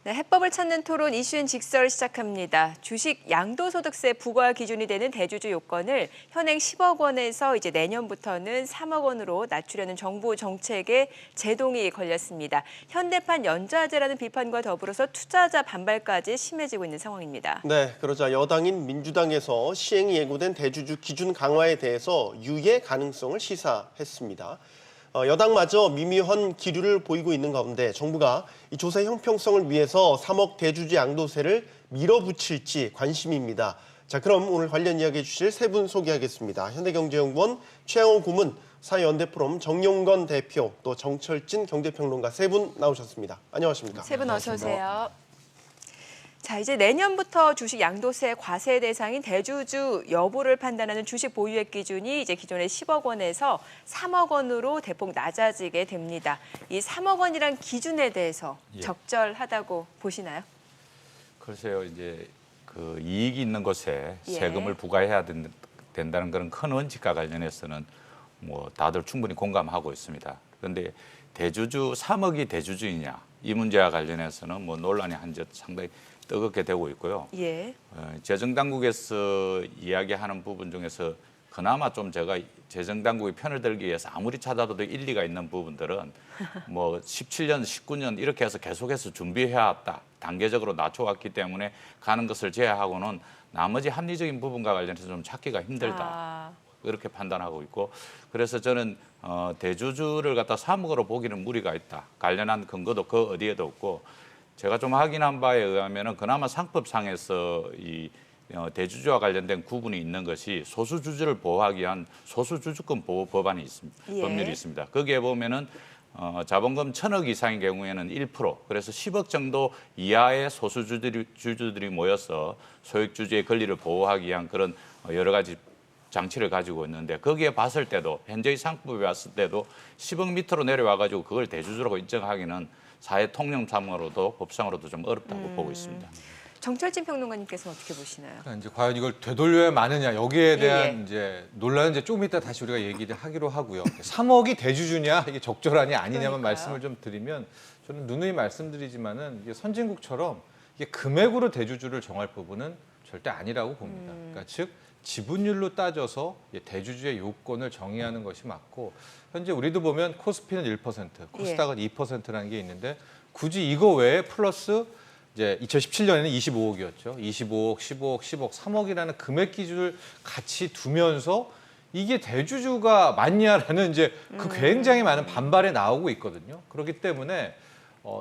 네, 해법을 찾는 토론 이슈인 직설 시작합니다. 주식 양도소득세 부과 기준이 되는 대주주 요건을 현행 10억 원에서 이제 내년부터는 3억 원으로 낮추려는 정부 정책에 제동이 걸렸습니다. 현대판 연자제라는 비판과 더불어서 투자자 반발까지 심해지고 있는 상황입니다. 네, 그러자 여당인 민주당에서 시행이 예고된 대주주 기준 강화에 대해서 유예 가능성을 시사했습니다. 여당마저 미미한 기류를 보이고 있는 가운데 정부가 이 조세 형평성을 위해서 3억 대주주 양도세를 밀어붙일지 관심입니다. 자, 그럼 오늘 관련 이야기해 주실 세 분 소개하겠습니다. 현대경제연구원 최양호 고문, 사회연대포럼 정용건 대표, 또 정철진 경제평론가 세 분 나오셨습니다. 안녕하십니까? 세 분 어서 오세요. 자, 이제 내년부터 주식 양도세 과세 대상인 대주주 여부를 판단하는 주식 보유액 기준이 이제 기존의 10억 원에서 3억 원으로 대폭 낮아지게 됩니다. 이 3억 원이란 기준에 대해서 적절하다고 보시나요? 글쎄요, 이제 그 이익이 있는 곳에 예. 세금을 부과해야 된다는 그런 큰 원칙과 관련해서는 뭐 다들 충분히 공감하고 있습니다. 그런데 대주주 3억이 대주주이냐 이 문제와 관련해서는 뭐 논란이 한껏 상당히 뜨겁게 되고 있고요. 예. 재정당국에서 이야기하는 부분 중에서 그나마 좀 제가 재정당국의 편을 들기 위해서 아무리 찾아도 일리가 있는 부분들은 뭐 17년, 19년 이렇게 해서 계속해서 준비해왔다. 단계적으로 낮춰왔기 때문에 가는 것을 제외하고는 나머지 합리적인 부분과 관련해서 좀 찾기가 힘들다. 이렇게 판단하고 있고, 그래서 저는 대주주를 갖다 3억으로 보기는 무리가 있다. 관련한 근거도 그 어디에도 없고, 제가 좀 확인한 바에 의하면은 그나마 상법상에서 이 대주주와 관련된 구분이 있는 것이 소수주주를 보호하기 위한 소수주주권 보호 법안이 있습니다. 예. 법률이 있습니다. 거기에 보면은 자본금 1,000억 이상의 경우에는 1%, 그래서 10억 정도 이하의 소수주주들이 모여서 소액주주의 권리를 보호하기 위한 그런 여러 가지 장치를 가지고 있는데, 거기에 봤을 때도 현재의 상법에 봤을 때도 10억 밑으로 내려와가지고 그걸 대주주라고 인정하기는 사회 통념상으로도 법상으로도 좀 어렵다고 보고 있습니다. 정철진 평론가님께서는 어떻게 보시나요? 그러니까 이제 과연 이걸 되돌려야 마느냐 여기에 대한 예. 이제 논란은 이제 조금 이따 다시 우리가 얘기를 하기로 하고요. 3억이 대주주냐 이게 적절하냐 아니냐만 그러니까요. 말씀을 좀 드리면, 저는 누누이 말씀드리지만은 이게 선진국처럼 이게 금액으로 대주주를 정할 부분은 절대 아니라고 봅니다. 그러니까 즉 지분율로 따져서 대주주의 요건을 정의하는 것이 맞고, 현재 우리도 보면 코스피는 1%, 코스닥은 2%라는 게 있는데, 굳이 이거 외에 플러스 이제 2017년에는 25억이었죠. 25억, 15억, 10억, 3억이라는 금액 기준을 같이 두면서 이게 대주주가 맞냐라는 이제 그 굉장히 많은 반발이 나오고 있거든요. 그렇기 때문에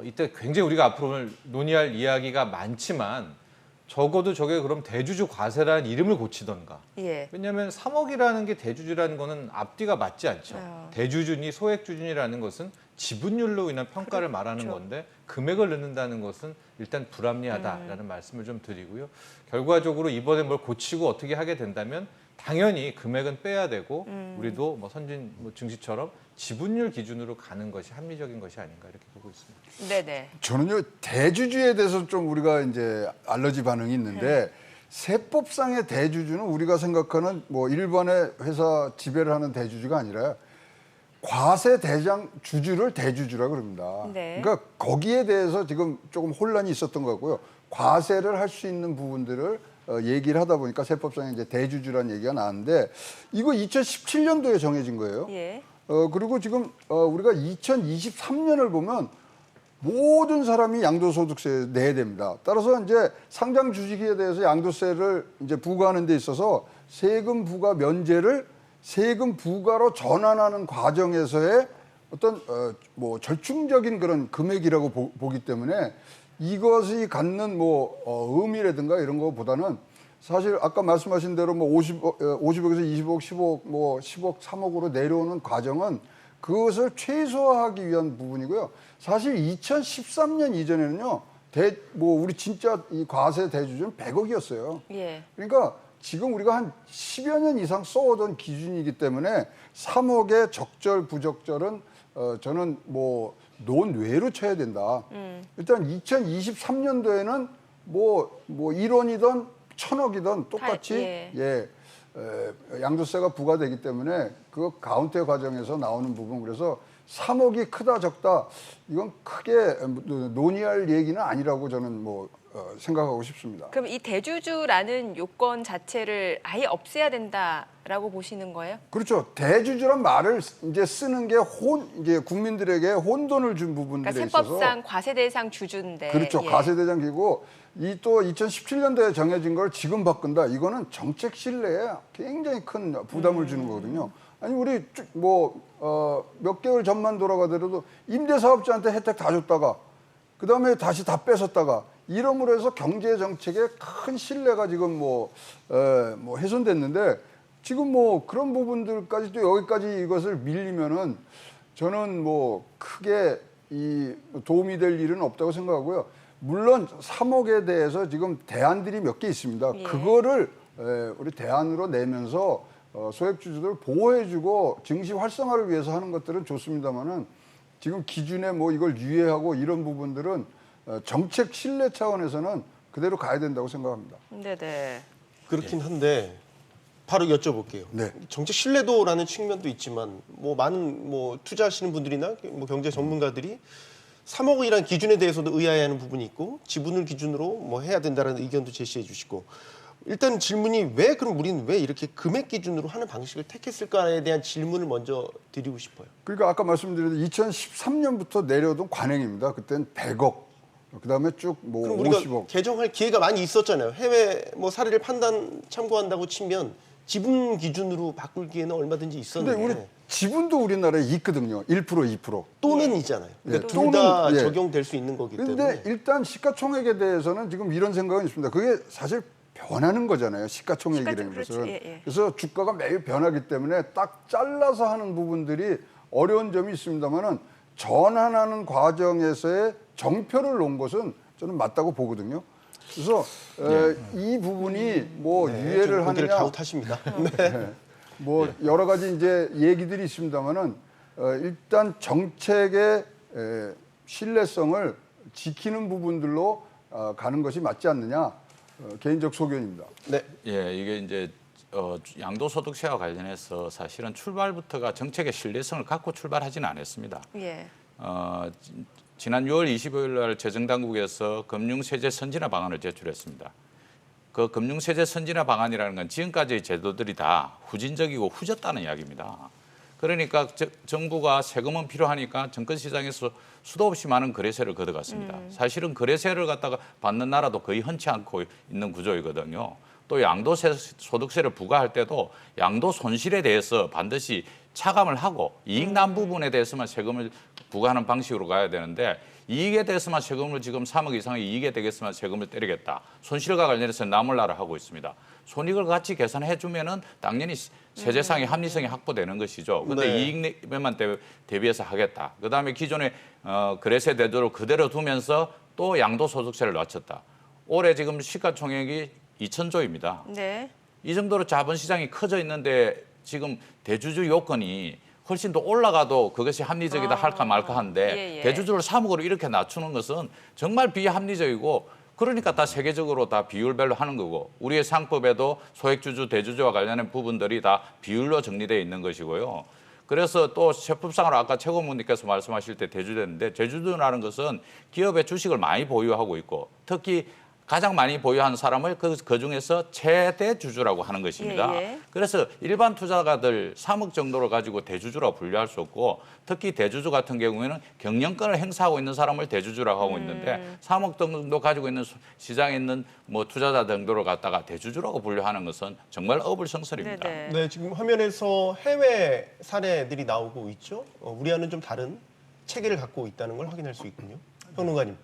이때 굉장히 우리가 앞으로 오늘 논의할 이야기가 많지만, 적어도 저게 그럼 대주주 과세라는 이름을 고치던가. 예. 왜냐하면 3억이라는 게 대주주라는 거는 앞뒤가 맞지 않죠. 대주주니 소액주주니라는 것은 지분율로 인한 평가를 말하는 그렇죠. 건데, 금액을 넣는다는 것은 일단 불합리하다라는 말씀을 좀 드리고요. 결과적으로 이번에 뭘 고치고 어떻게 하게 된다면 당연히 금액은 빼야 되고, 우리도 뭐 선진 증시처럼 지분율 기준으로 가는 것이 합리적인 것이 아닌가 이렇게 보고 있습니다. 네네. 저는요, 대주주에 대해서 좀 우리가 이제 알러지 반응이 있는데, 세법상의 대주주는 우리가 생각하는 뭐 일반의 회사 지배를 하는 대주주가 아니라 과세 대장 주주를 대주주라고 그럽니다. 네. 그러니까 거기에 대해서 지금 조금 혼란이 있었던 것 같고요. 과세를 할 수 있는 부분들을 얘기를 하다 보니까 세법상에 이제 대주주라는 얘기가 나왔는데, 이거 2017년도에 정해진 거예요. 예. 그리고 지금 우리가 2023년을 보면 모든 사람이 양도소득세 내야 됩니다. 따라서 이제 상장 주식에 대해서 양도세를 이제 부과하는 데 있어서 세금 부과 면제를 세금 부과로 전환하는 과정에서의 어떤 뭐 절충적인 그런 금액이라고 보기 때문에 이것이 갖는 뭐 의미라든가 이런 것보다는 사실 아까 말씀하신 대로 뭐 50억에서 20억, 10억, 뭐 10억, 3억으로 내려오는 과정은 그것을 최소화하기 위한 부분이고요. 사실 2013년 이전에는요, 뭐 우리 진짜 이 과세 대주주는 100억이었어요. 예. 그러니까 지금 우리가 한 10여 년 이상 써오던 기준이기 때문에 3억의 적절, 부적절은 저는 뭐 논외로 쳐야 된다. 일단 2023년도에는 뭐 1원이든 1,000억이든 똑같이 양도세가 부과되기 때문에 그 카운트 과정에서 나오는 부분, 그래서 3억이 크다 적다 이건 크게 논의할 얘기는 아니라고 저는 생각하고 싶습니다. 그럼 이 대주주라는 요건 자체를 아예 없애야 된다라고 보시는 거예요? 그렇죠. 대주주란 말을 이제 쓰는 게 이제 국민들에게 혼돈을 준 부분들에 그러니까 있어서 세법상 과세대상 주주인데. 그렇죠. 예. 과세대장기고 이 또 2017년도에 정해진 걸 지금 바꾼다. 이거는 정책 신뢰에 굉장히 큰 부담을 주는 거거든요. 아니 우리 몇 개월 전만 돌아가더라도 임대사업자한테 혜택 다 줬다가 그다음에 다시 다 뺏었다가 이러므로 해서 경제 정책에 큰 신뢰가 지금 훼손됐는데 지금 그런 부분들까지 또 여기까지 이것을 밀리면은 저는 크게 이 도움이 될 일은 없다고 생각하고요. 물론 3억에 대해서 지금 대안들이 몇 개 있습니다. 예. 그거를 우리 대안으로 내면서 소액주주들 보호해주고 증시 활성화를 위해서 하는 것들은 좋습니다만은 지금 기준에 이걸 유예하고 이런 부분들은 정책 신뢰 차원에서는 그대로 가야 된다고 생각합니다. 네네. 그렇긴 한데 바로 여쭤볼게요. 네. 정책 신뢰도라는 측면도 있지만 많은 투자하시는 분들이나 경제 전문가들이 3억이라는 기준에 대해서도 의아해하는 부분이 있고 지분을 기준으로 해야 된다는 의견도 제시해 주시고 일단 질문이 그럼 우리는 왜 이렇게 금액 기준으로 하는 방식을 택했을까에 대한 질문을 먼저 드리고 싶어요. 그러니까 아까 말씀드린 2013년부터 내려둔 관행입니다. 그때는 100억, 그다음에 쭉 그럼 우리가 50억. 개정할 기회가 많이 있었잖아요. 해외 사례를 참고한다고 치면 지분 기준으로 바꿀 기회는 얼마든지 근데 있었는데 우리 지분도 우리나라에 있거든요. 1%, 2%. 또는이잖아요. 그러니까 예. 둘 다 또는, 예. 적용될 수 있는 거기 때문에. 그런데 일단 시가총액에 대해서는 지금 이런 생각은 있습니다. 그게 사실 변하는 거잖아요. 시가총액이라는 그렇죠. 것은. 예, 예. 그래서 주가가 매일 변하기 때문에 딱 잘라서 하는 부분들이 어려운 점이 있습니다만은 전환하는 과정에서의 정표를 놓은 것은 저는 맞다고 보거든요. 그래서 이 부분이 유예를 좀 고개를 하느냐 갸웃하십니다. 네. 여러 가지 이제 얘기들이 있습니다만은 일단 정책의 신뢰성을 지키는 부분들로 가는 것이 맞지 않느냐 개인적 소견입니다. 네. 예, 이게 이제 양도소득세와 관련해서 사실은 출발부터가 정책의 신뢰성을 갖고 출발하지는 않았습니다. 예. 지난 6월 25일 날 재정당국에서 금융세제 선진화 방안을 제출했습니다. 그 금융세제 선진화 방안이라는 건 지금까지의 제도들이 다 후진적이고 후졌다는 이야기입니다. 그러니까 정부가 세금은 필요하니까 정권시장에서 수도 없이 많은 거래세를 걷어갔습니다. 사실은 거래세를 갖다가 받는 나라도 거의 흔치 않고 있는 구조이거든요. 또 양도소득세를 부과할 때도 양도 손실에 대해서 반드시 차감을 하고 이익 난 부분에 대해서만 세금을 부과하는 방식으로 가야 되는데 이익에 대해서만 세금을 지금 3억 이상의 이익에 대해서만 세금을 때리겠다. 손실과 관련해서 나몰라를 하고 있습니다. 손익을 같이 계산해 주면은 당연히 세제상의 합리성이 확보되는 것이죠. 그런데 네. 이익만 대비해서 하겠다. 그다음에 기존의 거래세 대조를 그대로 두면서 또 양도소득세를 낮췄다. 올해 지금 시가총액이 2,000조입니다. 네. 이 정도로 자본시장이 커져 있는데 지금 대주주 요건이 훨씬 더 올라가도 그것이 합리적이다 할까 말까 하는데 예, 예. 대주주를 3억으로 이렇게 낮추는 것은 정말 비합리적이고 그러니까 다 세계적으로 다 비율별로 하는 거고 우리의 상법에도 소액주주, 대주주와 관련된 부분들이 다 비율로 정리되어 있는 것이고요. 그래서 또 세법상으로 아까 최고문님께서 말씀하실 때 대주주인데 대주주라는 것은 기업의 주식을 많이 보유하고 있고 특히 가장 많이 보유한 사람을 그중에서 최대 주주라고 하는 것입니다. 예, 예. 그래서 일반 투자가들 3억 정도를 가지고 대주주라고 분류할 수 없고 특히 대주주 같은 경우에는 경영권을 행사하고 있는 사람을 대주주라고 하고 있는데 3억 정도 가지고 있는 시장에 있는 투자자 정도를 갖다가 대주주라고 분류하는 것은 정말 어불성설입니다. 네네. 네, 지금 화면에서 해외 사례들이 나오고 있죠. 우리와는 좀 다른 체계를 갖고 있다는 걸 확인할 수 있군요. 평론가님,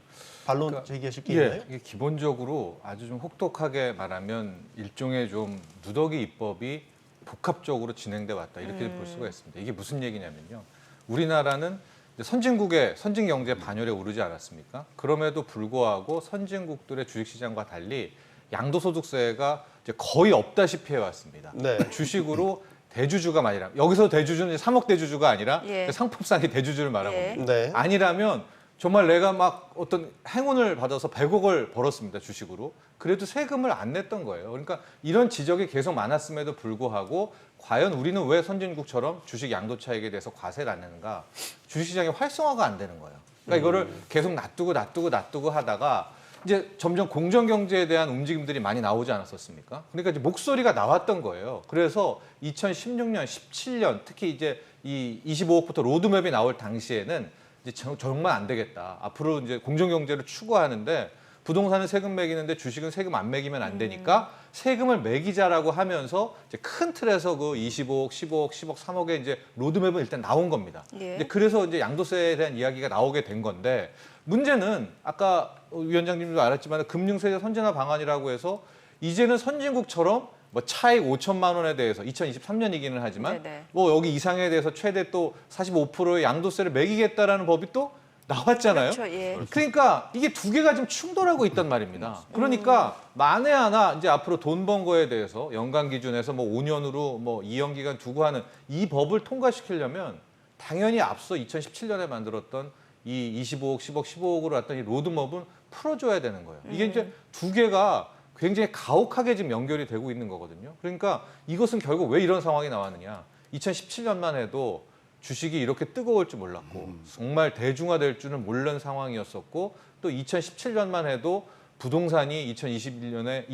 반론 제기하실 게 있나요? 이게 기본적으로 아주 좀 혹독하게 말하면 일종의 좀 누더기 입법이 복합적으로 진행돼 왔다 이렇게 볼 수가 있습니다. 이게 무슨 얘기냐면요. 우리나라는 선진국의 선진 경제 반열에 오르지 않았습니까? 그럼에도 불구하고 선진국들의 주식시장과 달리 양도소득세가 이제 거의 없다시피 해왔습니다. 네. 주식으로 대주주가 많이라 여기서 대주주는 3억 대주주가 아니라 예. 상법상의 대주주를 말하고 예. 있습니다. 네. 아니라면 정말 내가 막 어떤 행운을 받아서 100억을 벌었습니다, 주식으로. 그래도 세금을 안 냈던 거예요. 그러니까 이런 지적이 계속 많았음에도 불구하고 과연 우리는 왜 선진국처럼 주식 양도 차익에 대해서 과세를 안 내는가? 주식시장이 활성화가 안 되는 거예요. 그러니까 이거를 계속 놔두고 하다가 이제 점점 공정경제에 대한 움직임들이 많이 나오지 않았었습니까? 그러니까 이제 목소리가 나왔던 거예요. 그래서 2016년, 17년 특히 이제 이 25억부터 로드맵이 나올 당시에는 이제 정말 안 되겠다. 앞으로 이제 공정경제를 추구하는데 부동산은 세금 매기는데 주식은 세금 안 매기면 안 되니까 세금을 매기자라고 하면서 이제 큰 틀에서 그 25억, 15억, 10억, 3억의 이제 로드맵은 일단 나온 겁니다. 예. 이제 그래서 이제 양도세에 대한 이야기가 나오게 된 건데 문제는 아까 위원장님도 알았지만 금융세제 선진화 방안이라고 해서 이제는 선진국처럼 뭐 차익 5천만 원에 대해서 2023년이기는 하지만 네네. 뭐 여기 이상에 대해서 최대 또 45%의 양도세를 매기겠다라는 법이 또 나왔잖아요. 그렇죠. 예. 그러니까 이게 두 개가 지금 충돌하고 있단 말입니다. 그러니까 만에 하나 이제 앞으로 돈 번 거에 대해서 연간 기준에서 뭐 5년으로 뭐 2년 기간 두고 하는 이 법을 통과시키려면 당연히 앞서 2017년에 만들었던 이 25억, 10억, 15억으로 왔던 이 로드맵은 풀어줘야 되는 거예요. 이게 이제 두 개가 굉장히 가혹하게 지금 연결이 되고 있는 거거든요. 그러니까 이것은 결국 왜 이런 상황이 나왔느냐. 2017년만 해도 주식이 이렇게 뜨거울 줄 몰랐고 정말 대중화될 줄은 모르는 상황이었었고 또 2017년만 해도 부동산이 2020년에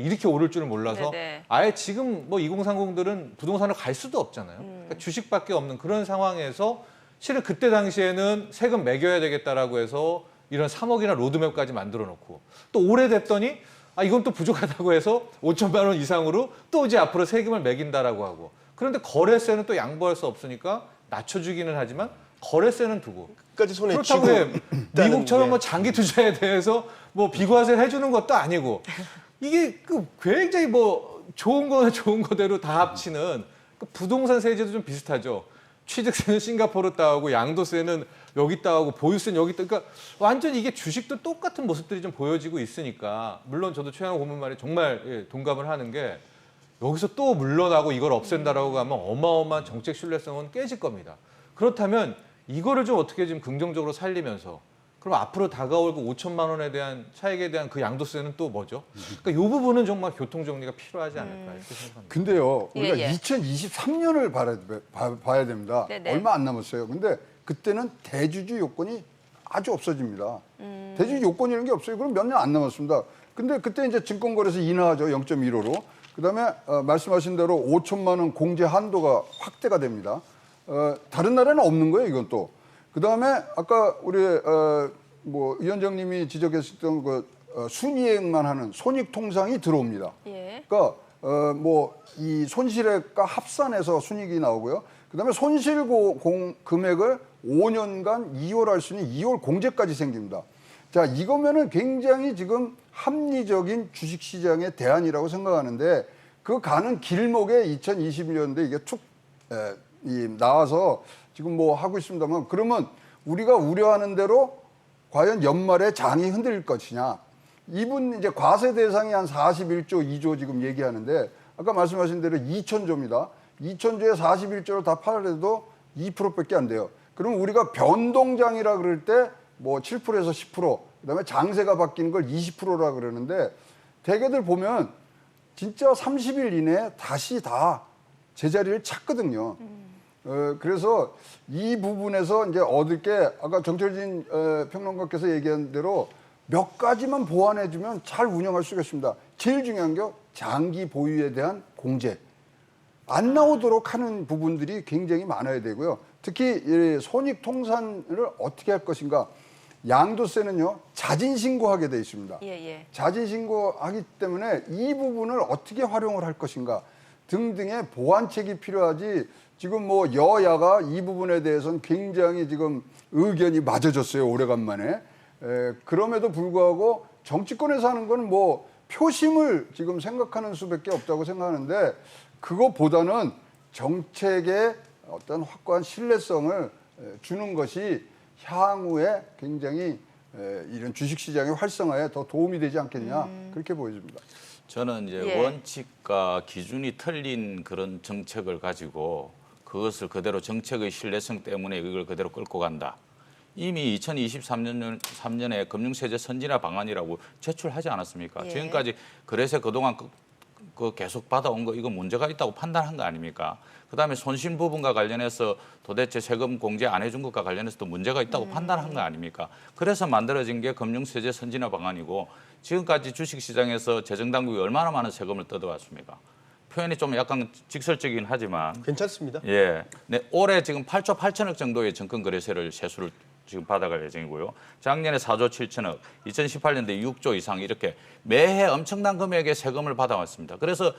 이렇게 오를 줄은 몰라서 네네. 아예 지금 뭐 2030들은 부동산을 갈 수도 없잖아요. 그러니까 주식밖에 없는 그런 상황에서 실은 그때 당시에는 세금 매겨야 되겠다라고 해서 이런 3억이나 로드맵까지 만들어 놓고 또 오래됐더니 이건 또 부족하다고 해서 5천만 원 이상으로 또 이제 앞으로 세금을 매긴다라고 하고 그런데 거래세는 또 양보할 수 없으니까 낮춰주기는 하지만 거래세는 두고 끝까지 손에 그렇다고 쥐고 해 있다는 미국처럼 게. 뭐 장기 투자에 대해서 뭐 비과세를 해주는 것도 아니고 이게 그 굉장히 뭐 좋은 거는 좋은 거대로 다 합치는 그 부동산 세제도 좀 비슷하죠. 취득세는 싱가포르 따오고 양도세는 여기 따오고 보유세는 여기 따. 그러니까 완전히 이게 주식도 똑같은 모습들이 좀 보여지고 있으니까 물론 저도 최영호 고문 말에 정말 예, 동감을 하는 게 여기서 또 물러나고 이걸 없앤다라고 하면 어마어마한 정책 신뢰성은 깨질 겁니다. 그렇다면 이거를 좀 어떻게 좀 긍정적으로 살리면서 그럼 앞으로 다가올 그 5천만 원에 대한 차익에 대한 그 양도세는 또 뭐죠? 그러니까 이 부분은 정말 교통 정리가 필요하지 않을까 이렇게 생각합니다. 근데요, 우리가 예. 2023년을 봐야 됩니다. 네네. 얼마 안 남았어요. 근데 그때는 대주주 요건이 아주 없어집니다. 대주주 요건이라는 게 없어요. 그럼 몇 년 안 남았습니다. 근데 그때 이제 증권거래소 인하하죠. 0.15로. 그다음에 말씀하신 대로 5천만 원 공제 한도가 확대가 됩니다. 다른 나라는 없는 거예요, 이건 또. 그다음에 아까 우리 뭐 위원장님이 지적했던 그 순이익만 하는 손익통상이 들어옵니다. 예. 그러니까 뭐 이 손실액과 합산해서 순이익이 나오고요. 그다음에 손실 금액을 5년간 이월할 수 있는 이월 공제까지 생깁니다. 자, 이거면은 굉장히 지금 합리적인 주식시장의 대안이라고 생각하는데 그 가는 길목에 2021년도에 이게 툭 나와서 지금 뭐 하고 있습니다만 그러면 우리가 우려하는 대로 과연 연말에 장이 흔들릴 것이냐. 이분 이제 과세 대상이 한 41조, 2조 지금 얘기하는데 아까 말씀하신 대로 2천조입니다. 2천조에 41조를 다 팔아도 2%밖에 안 돼요. 그럼 우리가 변동장이라 그럴 때 뭐 7%에서 10%, 그다음에 장세가 바뀌는 걸 20%라 그러는데 대개들 보면 진짜 30일 이내에 다시 다 제자리를 찾거든요. 그래서 이 부분에서 이제 얻을 게 아까 정철진 평론가께서 얘기한 대로 몇 가지만 보완해주면 잘 운영할 수가 있습니다. 제일 중요한 게 장기 보유에 대한 공제. 안 나오도록 하는 부분들이 굉장히 많아야 되고요. 특히 이 손익통산을 어떻게 할 것인가. 양도세는요, 자진신고하게 돼 있습니다. 예. 자진신고하기 때문에 이 부분을 어떻게 활용을 할 것인가 등등의 보완책이 필요하지 지금 뭐 여야가 이 부분에 대해서는 굉장히 지금 의견이 맞아졌어요. 오래간만에. 그럼에도 불구하고 정치권에서 하는 건 뭐 표심을 지금 생각하는 수밖에 없다고 생각하는데 그것보다는 정책의 어떤 확고한 신뢰성을 주는 것이 향후에 굉장히 이런 주식시장의 활성화에 더 도움이 되지 않겠냐 그렇게 보여집니다. 저는 이제 예. 원칙과 기준이 틀린 그런 정책을 가지고 그것을 그대로 정책의 신뢰성 때문에 이걸 그대로 끌고 간다. 이미 2023년에 금융세제 선진화 방안이라고 제출하지 않았습니까? 예. 지금까지 그래서 그동안 그 계속 받아온 거 이거 문제가 있다고 판단한 거 아닙니까? 그다음에 손실 부분과 관련해서 도대체 세금 공제 안 해준 것과 관련해서 또 문제가 있다고 판단한 거 아닙니까? 그래서 만들어진 게 금융세제 선진화 방안이고 지금까지 주식시장에서 재정당국이 얼마나 많은 세금을 뜯어왔습니까? 표현이 좀 약간 직설적이긴 하지만 괜찮습니다. 예, 네, 올해 지금 8조 8천억 정도의 정권 거래세를 세수를 지금 받아갈 예정이고요. 작년에 4조 7천억, 2018년도에 6조 이상 이렇게 매해 엄청난 금액의 세금을 받아왔습니다. 그래서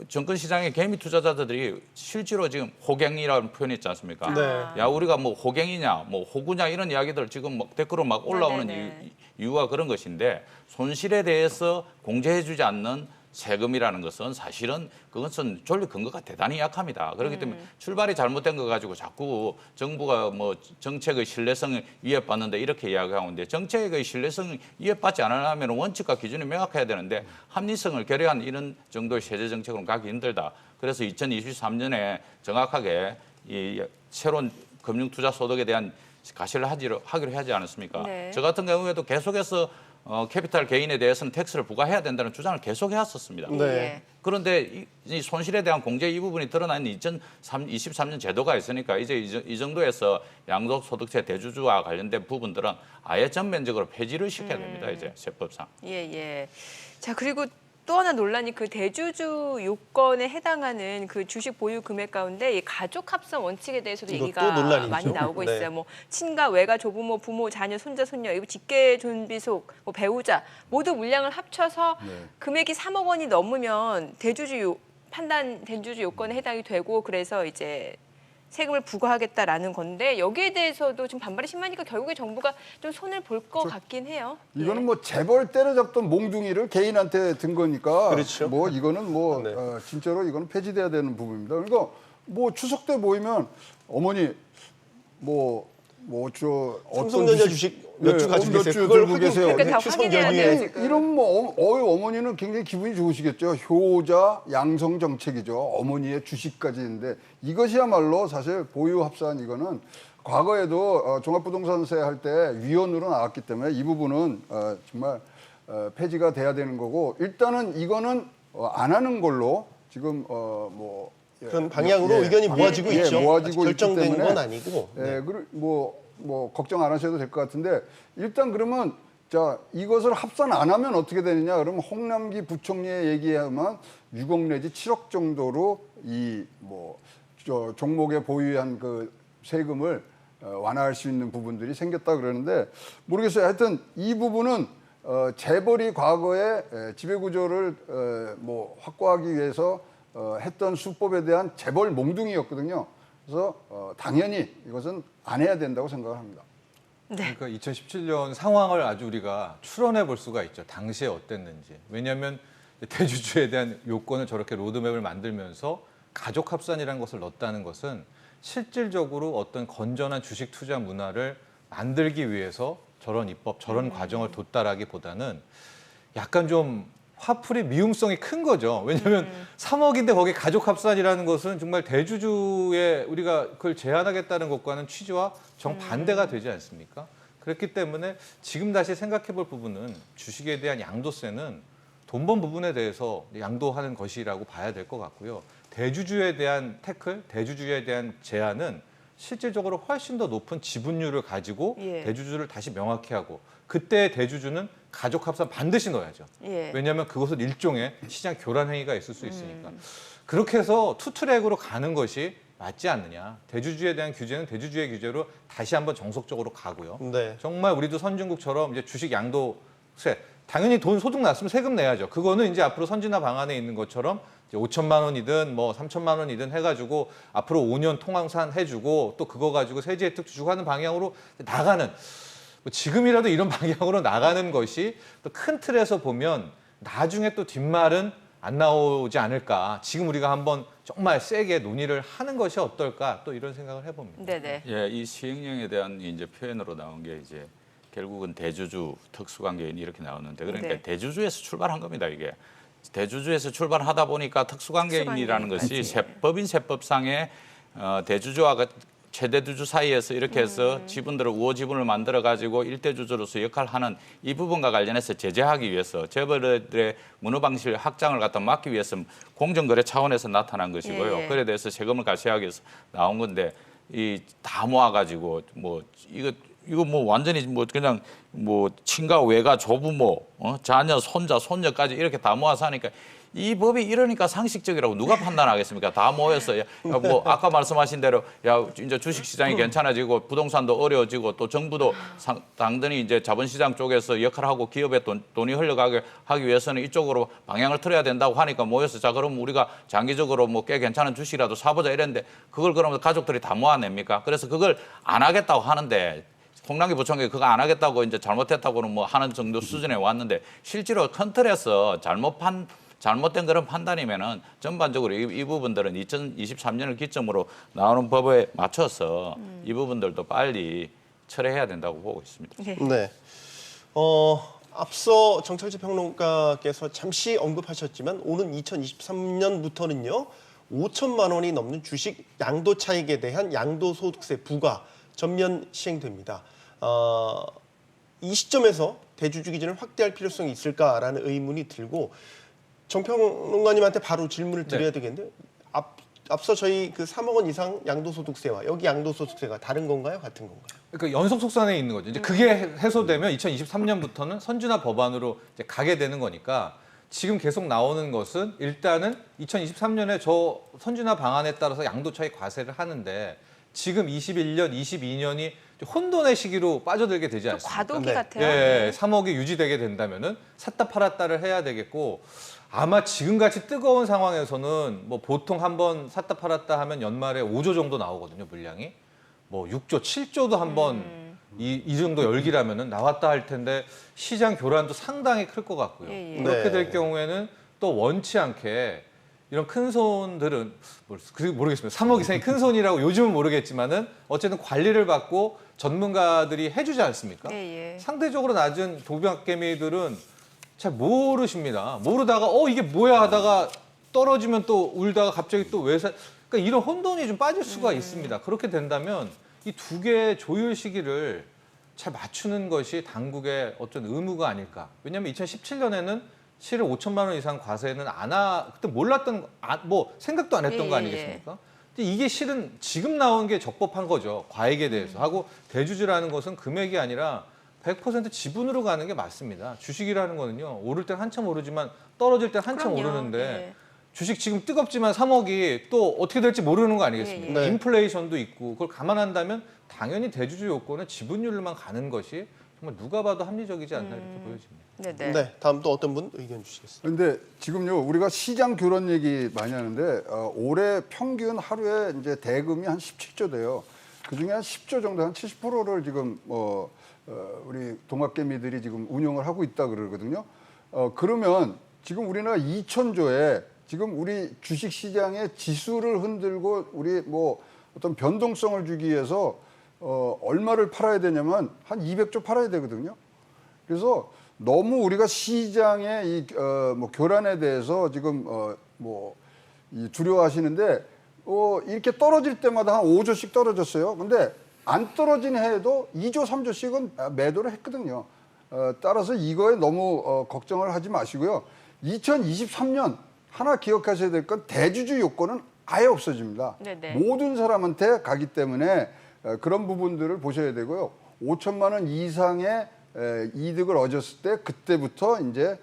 정권 시장의 개미 투자자들이 실제로 지금 호갱이라는 표현이 있지 않습니까? 네. 야, 우리가 뭐 호갱이냐, 뭐 호구냐 이런 이야기들 지금 막 댓글로 막 올라오는 네네네. 이유가 그런 것인데 손실에 대해서 공제해주지 않는 세금이라는 것은 사실은 그것은 존립 근거가 대단히 약합니다. 그렇기 때문에 출발이 잘못된 거 가지고 자꾸 정부가 뭐 정책의 신뢰성을 위협받는데 이렇게 이야기하고 있는데 정책의 신뢰성을 위협받지 않으려면 원칙과 기준이 명확해야 되는데 합리성을 결여한 이런 정도의 세제 정책으로는 가기 힘들다. 그래서 2023년에 정확하게 이 새로운 금융투자 소득에 대한 가시를 하기로 하지 않았습니까? 네. 저 같은 경우에도 계속해서 캐피탈 개인에 대해서는 텍스를 부과해야 된다는 주장을 계속 해왔었습니다. 네. 예. 그런데 이 손실에 대한 공제 이 부분이 드러나 있는 2023년 제도가 있으니까 이제 이 정도에서 양도소득세 대주주와 관련된 부분들은 아예 전면적으로 폐지를 시켜야 됩니다. 이제 세법상. 예, 예. 자, 그리고 또 하나 논란이 그 대주주 요건에 해당하는 그 주식 보유 금액 가운데 이 가족 합산 원칙에 대해서도 이것도 얘기가 논란이죠. 많이 나오고 네. 있어요. 뭐 친가, 외가, 조부모, 부모, 자녀, 손자, 손녀, 이거 직계 존비속, 뭐 배우자 모두 물량을 합쳐서 금액이 3억 원이 넘으면 대주주 요건에 해당이 되고 그래서 이제 세금을 부과하겠다라는 건데 여기에 대해서도 지금 반발이 심하니까 결국에 정부가 좀 손을 볼 것 같긴 해요. 이거는 예. 뭐 재벌 때려잡던 몽둥이를 개인한테 든 거니까 그렇죠. 뭐 이거는 뭐 네. 진짜로 이거는 폐지돼야 되는 부분입니다. 그러니까 뭐 추석 때 모이면 어머니 삼성전자 주식 몇 주 가지고 계세요? 그걸 들고 계세요. 그러니까 다 추석 확인해야 연휴에 돼요, 지금. 이런 뭐 어머니는 굉장히 기분이 좋으시겠죠. 효자 양성 정책이죠. 어머니의 주식까지 있는데 이것이야말로 사실 보유 합산 이거는 과거에도 종합부동산세 할 때 위헌으로 나왔기 때문에 이 부분은 정말 폐지가 돼야 되는 거고 일단은 이거는 안 하는 걸로 지금 그런 방향으로 의견이 모아지고 예, 있죠. 모아지고 아직 있기 결정된 때문에 건 아니고. 네. 예, 뭐 걱정 안 하셔도 될 것 같은데 일단 그러면 자 이것을 합산 안 하면 어떻게 되느냐? 그러면 홍남기 부총리의 얘기하면 6억 내지 7억 정도로 이 종목에 보유한 그 세금을 완화할 수 있는 부분들이 생겼다 그러는데 모르겠어요. 하여튼 이 부분은 재벌이 과거에 지배구조를 확고하기 위해서 했던 수법에 대한 재벌 몽둥이였거든요. 그래서 당연히 이것은 안 해야 된다고 생각을 합니다. 그러니까 2017년 상황을 아주 우리가 추론해 볼 수가 있죠. 당시에 어땠는지. 왜냐하면 대주주에 대한 요건을 저렇게 로드맵을 만들면서 가족 합산이라는 것을 넣었다는 것은 실질적으로 어떤 건전한 주식 투자 문화를 만들기 위해서 저런 입법, 저런 과정을 뒀다라기보다는 약간 좀 화풀이 미움성이 큰 거죠. 왜냐하면 3억인데 거기 가족 합산이라는 것은 정말 대주주의 우리가 그걸 제한하겠다는 것과는 취지와 정반대가 되지 않습니까? 그렇기 때문에 지금 다시 생각해 볼 부분은 주식에 대한 양도세는 돈 번 부분에 대해서 양도하는 것이라고 봐야 될 것 같고요. 대주주에 대한 태클, 대주주에 대한 제한은 실질적으로 훨씬 더 높은 지분율을 가지고 예. 대주주를 다시 명확히 하고 그때 대주주는 가족 합산 반드시 넣어야죠. 예. 왜냐하면 그것은 일종의 시장 교란 행위가 있을 수 있으니까. 그렇게 해서 투트랙으로 가는 것이 맞지 않느냐. 대주주에 대한 규제는 대주주의 규제로 다시 한번 정석적으로 가고요. 네. 정말 우리도 선진국처럼 이제 주식 양도세 당연히 돈 소득 났으면 세금 내야죠. 그거는 이제 앞으로 선진화 방안에 있는 것처럼 이제 5천만 원이든 뭐 3천만 원이든 해가지고 앞으로 5년 통항산 해주고 또 그거 가지고 세제 혜택 주고 하는 방향으로 나가는 지금이라도 이런 방향으로 나가는 것이 또 큰 틀에서 보면 나중에 또 뒷말은 안 나오지 않을까. 지금 우리가 한번 정말 세게 논의를 하는 것이 어떨까 또 이런 생각을 해봅니다. 네네. 예, 이 시행령에 대한 이제 표현으로 나온 게 이제 결국은 대주주, 특수관계인 이렇게 나오는데 그러니까 네. 대주주에서 출발한 겁니다 이게. 대주주에서 출발하다 보니까 특수관계인이라는 것이 법인 세법상의 대주주와 최대주주 사이에서 이렇게 해서 지분들을 우호 지분을 만들어 가지고 일대주주로서 역할을 하는 이 부분과 관련해서 제재하기 위해서 재벌들의 문어 방식 확장을 갖다 막기 위해서 공정거래 차원에서 나타난 것이고요. 예. 그래 대해서 세금을 과세하기 위해서 나온 건데 이 다 모아가지고 뭐 이거 뭐 완전히 뭐 그냥 뭐 친가 외가 조부모 자녀 손자 손녀까지 이렇게 다 모아서 하니까 이 법이 이러니까 상식적이라고 누가 판단하겠습니까? 다 모여서 뭐 아까 말씀하신 대로 야 이제 주식 시장이 괜찮아지고 부동산도 어려워지고 또 정부도 당연히 이제 자본시장 쪽에서 역할을 하고 기업에 돈이 흘러가게 하기 위해서는 이쪽으로 방향을 틀어야 된다고 하니까 모여서 자 그럼 우리가 장기적으로 뭐 꽤 괜찮은 주식이라도 사보자 이랬는데 그걸 그러면 가족들이 다 모아냅니까? 그래서 그걸 안 하겠다고 하는데 홍남기 부총리 그거 안 하겠다고 이제 잘못했다고는 뭐 하는 정도 수준에 왔는데 실제로 큰 틀에서 잘못된 그런 판단이면은 전반적으로 이 부분들은 2023년을 기점으로 나오는 법에 맞춰서 이 부분들도 빨리 철회해야 된다고 보고 있습니다. 네. 앞서 정철재 평론가께서 잠시 언급하셨지만 오는 2023년부터는요. 5천만 원이 넘는 주식 양도 차익에 대한 양도소득세 부과 전면 시행됩니다. 이 시점에서 대주주 기준을 확대할 필요성이 있을까라는 의문이 들고 정평론가님한테 바로 질문을 드려야 되겠는데 앞서 저희 그 3억 원 이상 양도소득세와 여기 양도소득세가 다른 건가요? 같은 건가요? 그러니까 연속 속산에 있는 거죠. 이제 그게 해소되면 2023년부터는 선진화 법안으로 이제 가게 되는 거니까 지금 계속 나오는 것은 일단은 2023년에 저 선진화 방안에 따라서 양도차익 과세를 하는데 지금 21년, 22년이 혼돈의 시기로 빠져들게 되지 않습니까? 과도기 네. 같아요. 예, 3억이 유지되게 된다면은 샀다 팔았다를 해야 되겠고 아마 지금같이 뜨거운 상황에서는 뭐 보통 한번 샀다 팔았다 하면 연말에 5조 정도 나오거든요, 물량이. 뭐 6조, 7조도 한번 이 정도 열기라면은 나왔다 할 텐데 시장 교란도 상당히 클 것 같고요. 예, 예. 그렇게 네. 될 경우에는 또 원치 않게 이런 큰 손들은 모르겠습니다. 3억 이상이 큰 손이라고 요즘은 모르겠지만은 어쨌든 관리를 받고 전문가들이 해주지 않습니까? 예, 예. 상대적으로 낮은 도박개미들은 잘 모르십니다. 모르다가 이게 뭐야 하다가 떨어지면 또 울다가 갑자기 또 왜 그러니까 이런 혼돈이 좀 빠질 수가 있습니다. 그렇게 된다면 이 두 개의 조율 시기를 잘 맞추는 것이 당국의 어떤 의무가 아닐까. 왜냐하면 2017년에는 실은 5천만 원 이상 과세는 그때 몰랐던 뭐 생각도 안 했던 거 아니겠습니까? 근데 이게 실은 지금 나온 게 적법한 거죠. 과액에 대해서 하고 대주주라는 것은 금액이 아니라 100% 지분으로 가는 게 맞습니다. 주식이라는 거는요. 오를 땐 한참 오르지만 떨어질 땐 한참 그럼요. 오르는데 예. 주식 지금 뜨겁지만 3억이 또 어떻게 될지 모르는 거 아니겠습니까? 예, 예. 네. 인플레이션도 있고 그걸 감안한다면 당연히 대주주 요건은 지분율로만 가는 것이 정말 누가 봐도 합리적이지 않나 이렇게 보여집니다. 네네. 네. 다음 또 어떤 분 의견 주시겠습니까? 그런데 지금요 우리가 시장 교란 얘기 많이 하는데 올해 평균 하루에 이제 대금이 한 17조 돼요. 그 중에 한 10조 정도 한 70%를 지금 우리 동학개미들이 지금 운용을 하고 있다 그러거든요. 그러면 지금 우리나라 2천조에 지금 우리 주식 시장의 지수를 흔들고 우리 뭐 어떤 변동성을 주기 위해서 얼마를 팔아야 되냐면 한 200조 팔아야 되거든요. 그래서 너무 우리가 시장의 이 뭐 교란에 대해서 지금 이 두려워하시는데 이렇게 떨어질 때마다 한 5조씩 떨어졌어요. 근데 안 떨어진 해에도 2조, 3조씩은 매도를 했거든요. 따라서 이거에 너무 걱정을 하지 마시고요. 2023년 하나 기억하셔야 될 건 대주주 요건은 아예 없어집니다. 네네. 모든 사람한테 가기 때문에 그런 부분들을 보셔야 되고요. 5천만 원 이상의 이득을 얻었을 때 그때부터 이제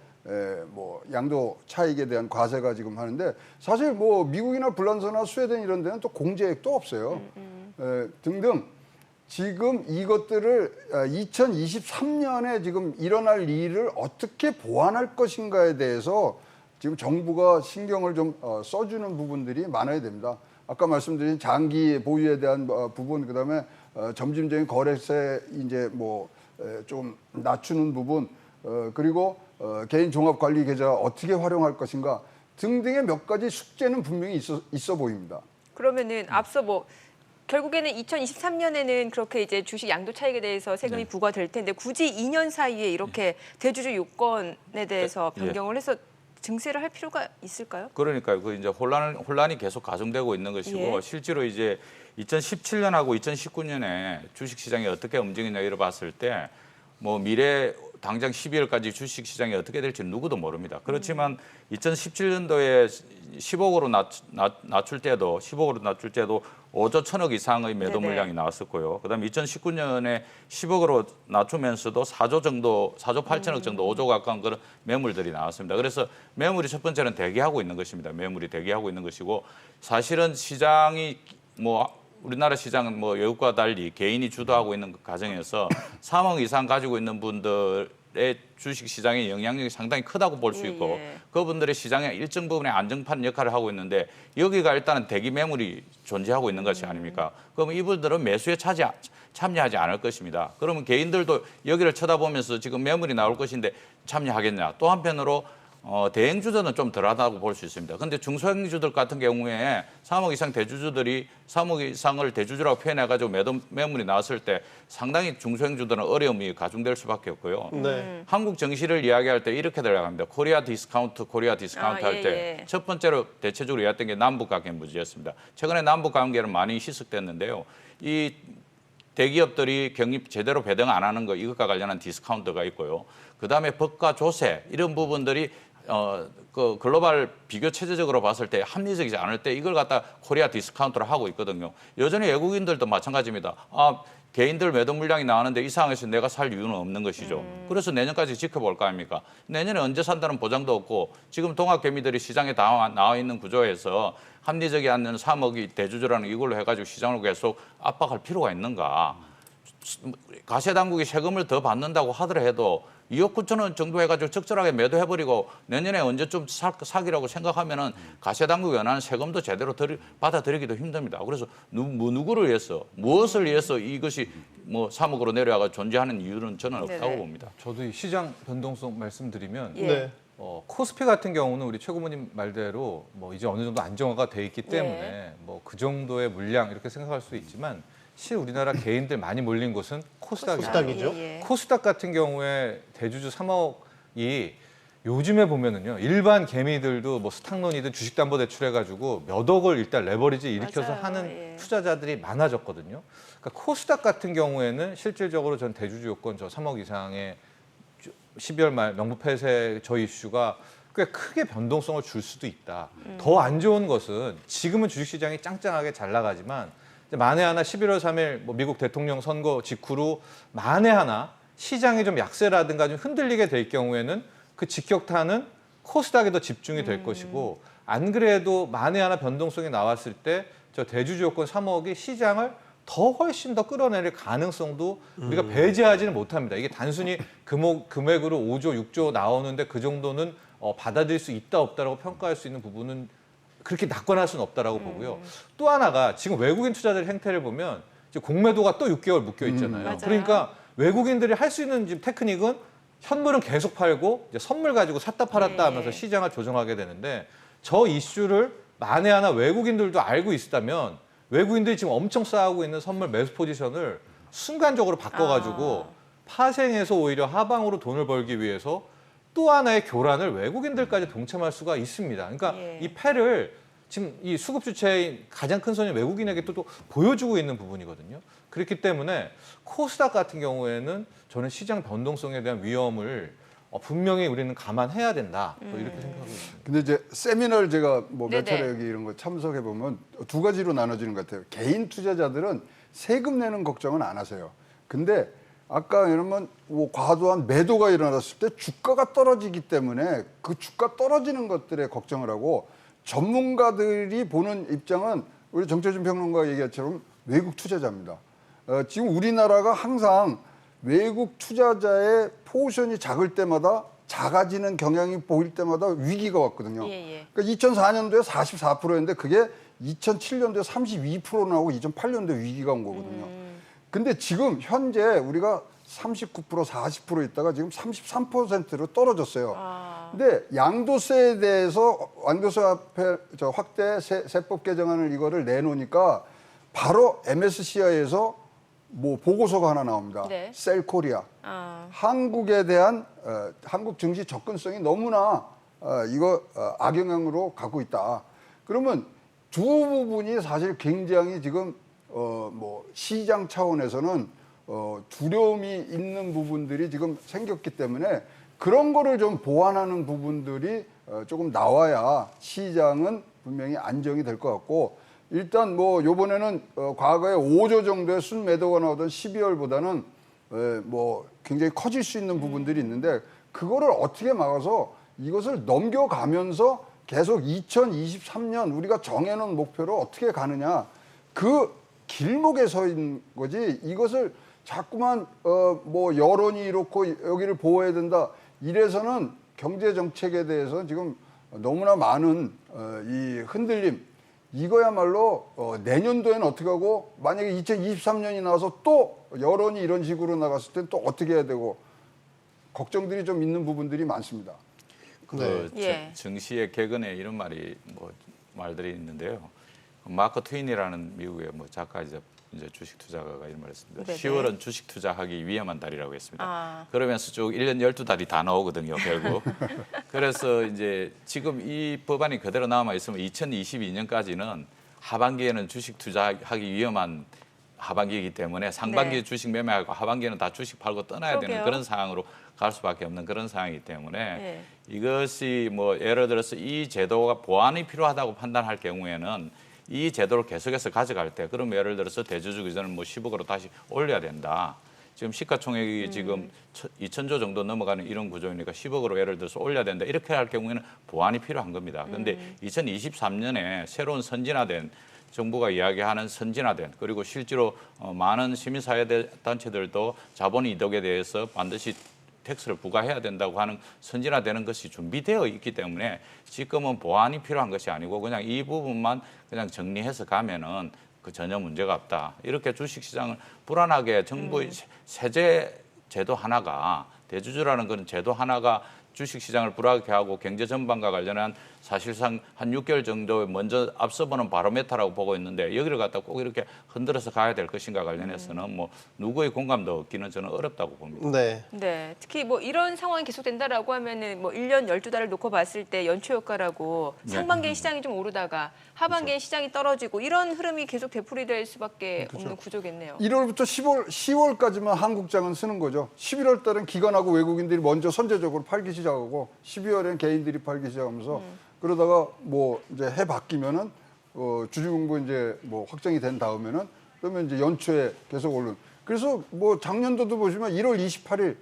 뭐 양도 차익에 대한 과세가 지금 하는데 사실 뭐 미국이나 불란서나 스웨덴 이런 데는 또 공제액도 없어요. 등등 지금 이것들을 2023년에 지금 일어날 일을 어떻게 보완할 것인가에 대해서 지금 정부가 신경을 좀 써주는 부분들이 많아야 됩니다. 아까 말씀드린 장기 보유에 대한 부분, 그다음에 점진적인 거래세 이제 뭐 좀 낮추는 부분, 그리고 개인 종합 관리 계좌 어떻게 활용할 것인가 등등의 몇 가지 숙제는 분명히 있어 보입니다. 그러면은 앞서 뭐 결국에는 2023년에는 그렇게 이제 주식 양도 차익에 대해서 세금이 부과될 텐데 굳이 2년 사이에 이렇게 대주주 요건에 대해서 변경을 해서 증세를 할 필요가 있을까요? 그러니까요. 그 이제 혼란이 계속 가중되고 있는 것이고 예. 실제로 이제 2017년하고 2019년에 주식 시장이 어떻게 움직이냐 이를 봤을 때 뭐 미래 당장 12월까지 주식 시장이 어떻게 될지 누구도 모릅니다. 그렇지만 2017년도에 10억으로 낮출 때도 5조 1천억 이상의 매도 네네. 물량이 나왔었고요. 그다음에 2019년에 10억으로 낮추면서도 4조 8천억 정도 5조 가까운 그런 매물들이 나왔습니다. 그래서 매물이 첫 번째는 대기하고 있는 것입니다. 매물이 대기하고 있는 것이고 사실은 시장이 뭐 우리나라 시장은 뭐 외국과 달리 개인이 주도하고 있는 그 과정에서 3억 이상 가지고 있는 분들의 주식 시장의 영향력이 상당히 크다고 볼 수 있고 예. 그분들의 시장의 일정 부분의 안정판 역할을 하고 있는데 여기가 일단은 대기 매물이 존재하고 있는 것이 아닙니까? 그럼 이분들은 매수에 참여하지 않을 것입니다. 그러면 개인들도 여기를 쳐다보면서 지금 매물이 나올 것인데 참여하겠냐? 또 한편으로 대행주들은 좀 덜하다고 볼 수 있습니다. 그런데 중소형주들 같은 경우에 3억 이상 대주주들이 3억 이상을 대주주라고 표현해가지고 매물이 나왔을 때 상당히 중소형주들은 어려움이 가중될 수밖에 없고요. 네. 한국 정시를 이야기할 때 이렇게 들어갑니다. 코리아 디스카운트 할 때 첫 번째로 대체적으로 이야기했던 게 남북 관계 문제였습니다. 최근에 남북 관계는 많이 희석됐는데요. 이 대기업들이 경립 제대로 배당 안 하는 거 이것과 관련한 디스카운트가 있고요. 그다음에 법과 조세 이런 부분들이 그 글로벌 비교 체제적으로 봤을 때 합리적이지 않을 때 이걸 갖다 코리아 디스카운트를 하고 있거든요. 여전히 외국인들도 마찬가지입니다. 개인들 매도 물량이 나왔는데 이 상황에서 내가 살 이유는 없는 것이죠. 그래서 내년까지 지켜볼 거 아닙니까? 내년에 언제 산다는 보장도 없고 지금 동학개미들이 시장에 나와 있는 구조에서 합리적이 않는 3억이 대주주라는 이걸로 해가지고 시장을 계속 압박할 필요가 있는가? 가세당국이 세금을 더 받는다고 하더라도 2억 9천 원 정도 해가지고 적절하게 매도해버리고 내년에 언제쯤 사기라고 생각하면은 가세당국이 원하는 세금도 제대로 받아들이기도 힘듭니다. 그래서 누구를 위해서 무엇을 위해서 이것이 뭐 3억으로 내려와가 존재하는 이유는 저는 없다고 네네. 봅니다. 저도 이 시장 변동성 말씀드리면 예. 네. 코스피 같은 경우는 우리 최 고모님 말대로 뭐 이제 어느 정도 안정화가 돼 있기 때문에 예. 뭐 그 정도의 물량 이렇게 생각할 수 있지만 실 우리나라 개인들 많이 몰린 곳은 코스닥입니다. 코스닥이죠. 예, 예. 코스닥 같은 경우에 대주주 3억이 요즘에 보면은요 일반 개미들도 뭐 스탁론이든 주식담보대출 해가지고 몇 억을 일단 레버리지 일으켜서 맞아요. 하는 예. 투자자들이 많아졌거든요. 그러니까 코스닥 같은 경우에는 실질적으로 전 대주주 요건 저 3억 이상의 12월 말 명부 폐쇄 저 이슈가 꽤 크게 변동성을 줄 수도 있다. 더 안 좋은 것은 지금은 주식시장이 짱짱하게 잘 나가지만 만에 하나 11월 3일 뭐 미국 대통령 선거 직후로 만에 하나 시장이 좀 약세라든가 좀 흔들리게 될 경우에는 그 직격탄은 코스닥에 더 집중이 될 것이고 안 그래도 만에 하나 변동성이 나왔을 때 저 대주주 요건 3억이 시장을 더 훨씬 더 끌어내릴 가능성도 우리가 배제하지는 못합니다. 이게 단순히 금액으로 5조, 6조 나오는데 그 정도는 받아들일 수 있다 없다라고 평가할 수 있는 부분은 그렇게 낙관할 수는 없다라고 보고요. 또 하나가 지금 외국인 투자들 행태를 보면 이제 공매도가 또 6개월 묶여 있잖아요. 맞아요. 그러니까 외국인들이 할 수 있는 지금 테크닉은 현물은 계속 팔고 이제 선물 가지고 샀다 팔았다 하면서 네. 시장을 조정하게 되는데 저 이슈를 만에 하나 외국인들도 알고 있다면 외국인들이 지금 엄청 쌓아오고 있는 선물 매수 포지션을 순간적으로 바꿔가지고 파생해서 오히려 하방으로 돈을 벌기 위해서 또 하나의 교란을 외국인들까지 동참할 수가 있습니다. 그러니까 예. 이 패를 지금 이 수급 주체인 가장 큰 손인 외국인에게 또 보여주고 있는 부분이거든요. 그렇기 때문에 코스닥 같은 경우에는 저는 시장 변동성에 대한 위험을 분명히 우리는 감안해야 된다. 또 이렇게 생각하고 있습니다. 근데 이제 세미나를 제가 뭐 몇 네네. 차례 여기 이런 거 참석해 보면 두 가지로 나눠지는 것 같아요. 개인 투자자들은 세금 내는 걱정은 안 하세요. 근데 아까 이러면 뭐 과도한 매도가 일어났을 때 주가가 떨어지기 때문에 그 주가 떨어지는 것들에 걱정을 하고 전문가들이 보는 입장은 우리 정철준 평론가 얘기처럼 외국 투자자입니다. 지금 우리나라가 항상 외국 투자자의 포션이 작을 때마다 작아지는 경향이 보일 때마다 위기가 왔거든요. 예, 예. 그러니까 2004년도에 44%였는데 그게 2007년도에 32% 나오고 2008년도에 위기가 온 거거든요. 근데 지금 현재 우리가 39% 40% 있다가 지금 33%로 떨어졌어요. 근데 양도세에 대해서 양도세 앞에 확대 세법 개정안을 이거를 내놓으니까 바로 MSCI에서 뭐 보고서가 하나 나옵니다. 네. 셀코리아. 한국에 대한 한국 증시 접근성이 너무나 이거 악영향으로 갖고 있다. 그러면 두 부분이 사실 굉장히 지금 뭐 시장 차원에서는 두려움이 있는 부분들이 지금 생겼기 때문에 그런 거를 좀 보완하는 부분들이 조금 나와야 시장은 분명히 안정이 될 것 같고, 일단 뭐 요번에는 과거에 5조 정도의 순매도가 나오던 12월보다는 뭐 굉장히 커질 수 있는 부분들이 있는데, 그거를 어떻게 막아서 이것을 넘겨가면서 계속 2023년 우리가 정해놓은 목표를 어떻게 가느냐, 그 길목에 서 있는 거지, 이것을 자꾸만 뭐 여론이 이렇고 여기를 보호해야 된다 이래서는 경제 정책에 대해서 지금 너무나 많은 이 흔들림, 이거야말로 내년도에는 어떻게 하고, 만약에 2023년이 나와서 또 여론이 이런 식으로 나갔을 땐 또 어떻게 해야 되고, 걱정들이 좀 있는 부분들이 많습니다. 그 예. 증시의 개근에 이런 말들이 있는데요. 마크 트윈이라는 미국의 뭐 작가이자 이제 주식 투자가가 이런 말을 했습니다. 네네. 10월은 주식 투자하기 위험한 달이라고 했습니다. 아. 그러면서 쭉 1년 12달이 다 나오거든요, 결국. 그래서 이제 지금 이 법안이 그대로 남아 있으면 2022년까지는 하반기에는 주식 투자하기 위험한 하반기이기 때문에 상반기에 네. 주식 매매하고 하반기에는 다 주식 팔고 떠나야 그러게요. 되는 그런 상황으로 갈 수밖에 없는 그런 상황이기 때문에 네. 이것이 뭐 예를 들어서 이 제도가 보완이 필요하다고 판단할 경우에는 이 제도를 계속해서 가져갈 때, 그럼 예를 들어서 대주주 기준을 뭐 10억으로 다시 올려야 된다. 지금 시가총액이 지금 2천조 정도 넘어가는 이런 구조이니까 10억으로 예를 들어서 올려야 된다. 이렇게 할 경우에는 보완이 필요한 겁니다. 그런데 2023년에 새로운 선진화된 정부가 이야기하는 선진화된, 그리고 실제로 많은 시민사회 단체들도 자본 이득에 대해서 반드시 텍스를 부과해야 된다고 하는 선진화되는 것이 준비되어 있기 때문에 지금은 보완이 필요한 것이 아니고 그냥 이 부분만 그냥 정리해서 가면은 그 전혀 문제가 없다. 이렇게 주식시장을 불안하게 정부의 세제 제도 하나가, 대주주라는 그런 제도 하나가 주식시장을 불안하게 하고 경제 전반과 관련한 사실상 한 6개월 정도 먼저 앞서보는 바로메타라고 보고 있는데, 여기를 갖다 꼭 이렇게 흔들어서 가야 될 것인가 관련해서는 뭐 누구의 공감도 얻기는 저는 어렵다고 봅니다. 네. 네, 특히 뭐 이런 상황이 계속된다라고 하면은 뭐 1년 12달을 놓고 봤을 때 연초 효과라고 네. 상반기에 시장이 좀 오르다가 하반기에 시장이 떨어지고 이런 흐름이 계속 되풀이될 수밖에 없는 구조겠네요. 1월부터 10월까지만 한국장은 쓰는 거죠. 11월 달은 기관하고 외국인들이 먼저 선제적으로 팔기 시작하고 12월엔 개인들이 팔기 시작하면서 그러다가 뭐 이제 해 바뀌면은 주주공부 이제 뭐 확정이 된 다음에는 그러면 이제 연초에 계속 오르는. 그래서 뭐 작년도도 보시면 1월 28일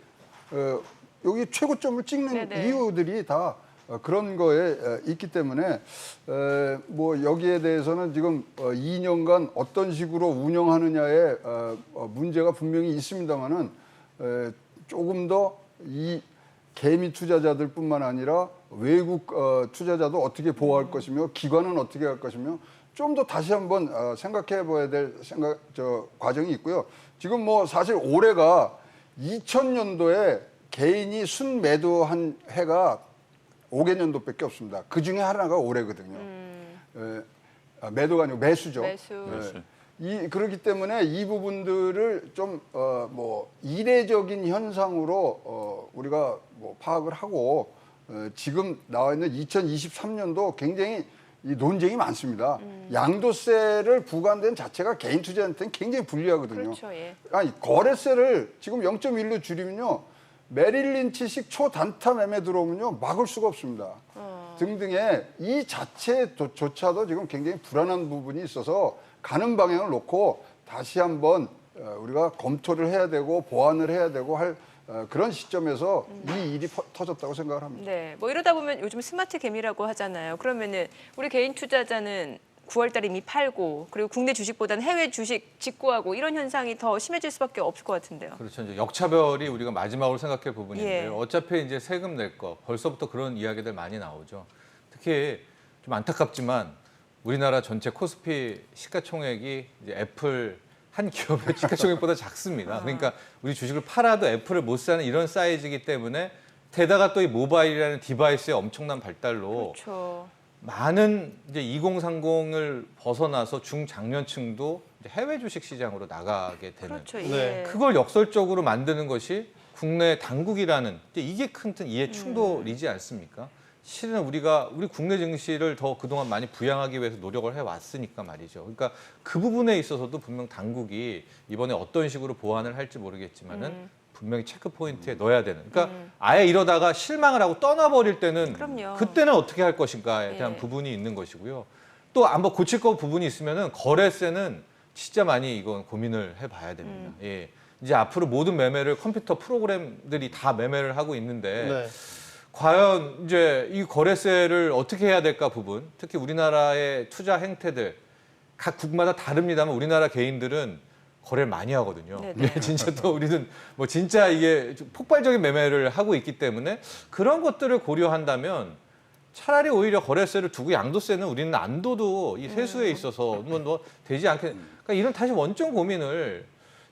여기 최고점을 찍는 네네. 이유들이 다 그런 거에 있기 때문에 뭐 여기에 대해서는 지금 2년간 어떤 식으로 운영하느냐에 문제가 분명히 있습니다만은 조금 더 이 개미 투자자들뿐만 아니라 외국 투자자도 어떻게 보호할 것이며 기관은 어떻게 할 것이며 좀 더 다시 한번 생각해-봐야 될 과정이 있고요. 지금 뭐 사실 올해가 2000년도에 개인이 순매도한 해가 5개년도밖에 없습니다. 그 중에 하나가 올해거든요. 매도가 아니고 매수죠. 매수. 그렇기 때문에 이 부분들을 좀 뭐 이례적인 현상으로 우리가 뭐 파악을 하고 지금 나와 있는 2023년도 굉장히 이 논쟁이 많습니다. 양도세를 부과한 자체가 개인 투자한테는 굉장히 불리하거든요. 그렇죠, 예. 아니 거래세를 지금 0.1로 줄이면요, 메릴 린치식 초단타 매매 들어오면요 막을 수가 없습니다. 등등의 이 자체조차도 지금 굉장히 불안한 부분이 있어서 가는 방향을 놓고 다시 한번 우리가 검토를 해야 되고 보완을 해야 되고 할 그런 시점에서 이 일이 터졌다고 생각을 합니다. 네, 뭐 이러다 보면 요즘 스마트 개미라고 하잖아요. 그러면은 우리 개인 투자자는 9월달에 이미 팔고 그리고 국내 주식보다는 해외 주식 직구하고 이런 현상이 더 심해질 수밖에 없을 것 같은데요. 그렇죠. 이제 역차별이 우리가 마지막으로 생각할 부분인데요. 예. 어차피 이제 세금 낼 거 벌써부터 그런 이야기들 많이 나오죠. 특히 좀 안타깝지만 우리나라 전체 코스피 시가총액이 이제 애플 한 기업의 시가총액보다 작습니다. 그러니까 우리 주식을 팔아도 애플을 못 사는 이런 사이즈이기 때문에 게다가 또 이 모바일이라는 디바이스의 엄청난 발달로 그렇죠. 많은 이제 2030을 벗어나서 중장년층도 이제 해외 주식 시장으로 나가게 되는. 그렇죠. 네. 예. 그걸 역설적으로 만드는 것이 국내 당국이라는 이게 큰 이해 충돌이지 않습니까? 실은 우리 국내 증시를 더 그동안 많이 부양하기 위해서 노력을 해왔으니까 말이죠. 그러니까 그 부분에 있어서도 분명 당국이 이번에 어떤 식으로 보완을 할지 모르겠지만은 분명히 체크 포인트에 넣어야 되는. 그러니까 아예 이러다가 실망을 하고 떠나버릴 때는 그럼요. 그때는 어떻게 할 것인가에 대한 예. 부분이 있는 것이고요. 또 한번 고칠 거 부분이 있으면은 거래세는 진짜 많이 이건 고민을 해봐야 됩니다. 예. 이제 앞으로 모든 매매를 컴퓨터 프로그램들이 다 매매를 하고 있는데 네. 과연 이제 이 거래세를 어떻게 해야 될까 부분, 특히 우리나라의 투자 행태들 각 국마다 다릅니다만 우리나라 개인들은 거래를 많이 하거든요. 네네. 예, 진짜 또 우리는 뭐 진짜 이게 폭발적인 매매를 하고 있기 때문에 그런 것들을 고려한다면 차라리 오히려 거래세를 두고 양도세는 우리는 안 둬도 이 세수에 있어서 뭐 되지 않겠. 그러니까 이런 다시 원점 고민을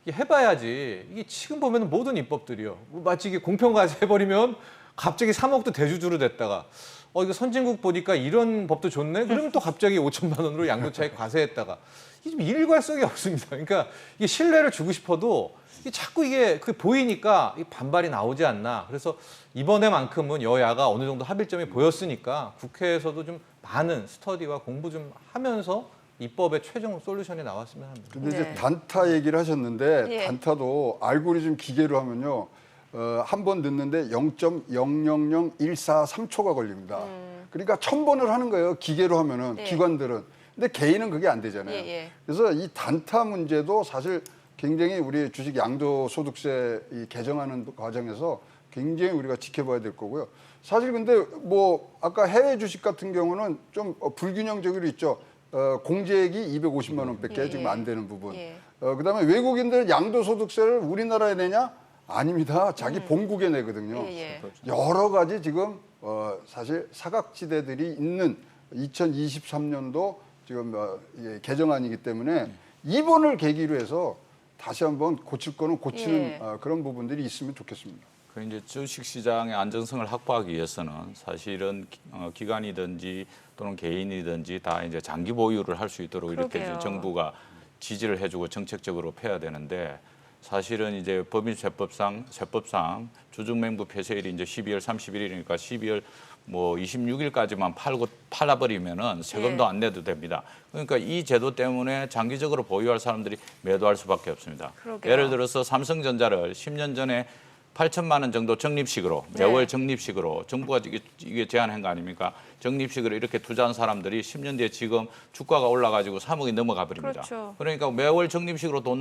해봐야지. 이게 지금 보면 모든 입법들이요. 뭐 마치 이게 공평과세 해버리면 갑자기 3억도 대주주로 됐다가 이거 선진국 보니까 이런 법도 좋네. 그러면 또 갑자기 5천만 원으로 양도차익 과세했다가 이게 좀 일관성이 없습니다. 그러니까 이게 신뢰를 주고 싶어도 이게 자꾸 이게 보이니까 반발이 나오지 않나. 그래서 이번에만큼은 여야가 어느 정도 합의점이 보였으니까 국회에서도 좀 많은 스터디와 공부 좀 하면서 입법의 최종 솔루션이 나왔으면 합니다. 근데 네. 이제 단타 얘기를 하셨는데 예. 단타도 알고리즘 기계로 하면요. 한 번 넣는데 0.000143초가 걸립니다. 그러니까 1000번을 하는 거예요. 기계로 하면은 네. 기관들은. 근데 개인은 그게 안 되잖아요. 예, 예. 그래서 이 단타 문제도 사실 굉장히 우리 주식 양도소득세 이 개정하는 과정에서 굉장히 우리가 지켜봐야 될 거고요. 사실 근데 뭐 아까 해외 주식 같은 경우는 좀 불균형적으로 있죠. 공제액이 250만 원밖에 예, 지금 예. 안 되는 부분. 예. 그다음에 외국인들 양도소득세를 우리나라에 내냐? 아닙니다. 자기 본국에 내거든요. 예, 예. 여러 가지 지금 사실 사각지대들이 있는 2023년도 지금 이게 개정안이기 때문에 이번을 계기로 해서 다시 한번 고칠 거는 고치는 예. 그런 부분들이 있으면 좋겠습니다. 그 이제 주식 시장의 안정성을 확보하기 위해서는 사실은 기관이든지 또는 개인이든지 다 이제 장기 보유를 할 수 있도록 이렇게 그러게요. 이제 정부가 지지를 해주고 정책적으로 펴야 되는데 사실은 이제 법인세법상 주중맹부 폐쇄일이 이제 12월 31일이니까 12월 뭐 26일까지만 팔아버리면은 세금도 예. 안 내도 됩니다. 그러니까 이 제도 때문에 장기적으로 보유할 사람들이 매도할 수밖에 없습니다. 그러게요. 예를 들어서 삼성전자를 10년 전에 8천만 원 정도 적립식으로 매월 네. 적립식으로 정부가 이게 제안한 거 아닙니까? 적립식으로 이렇게 투자한 사람들이 10년 뒤에 지금 주가가 올라가지고 3억이 넘어가 버립니다. 그렇죠. 그러니까 매월 적립식으로 돈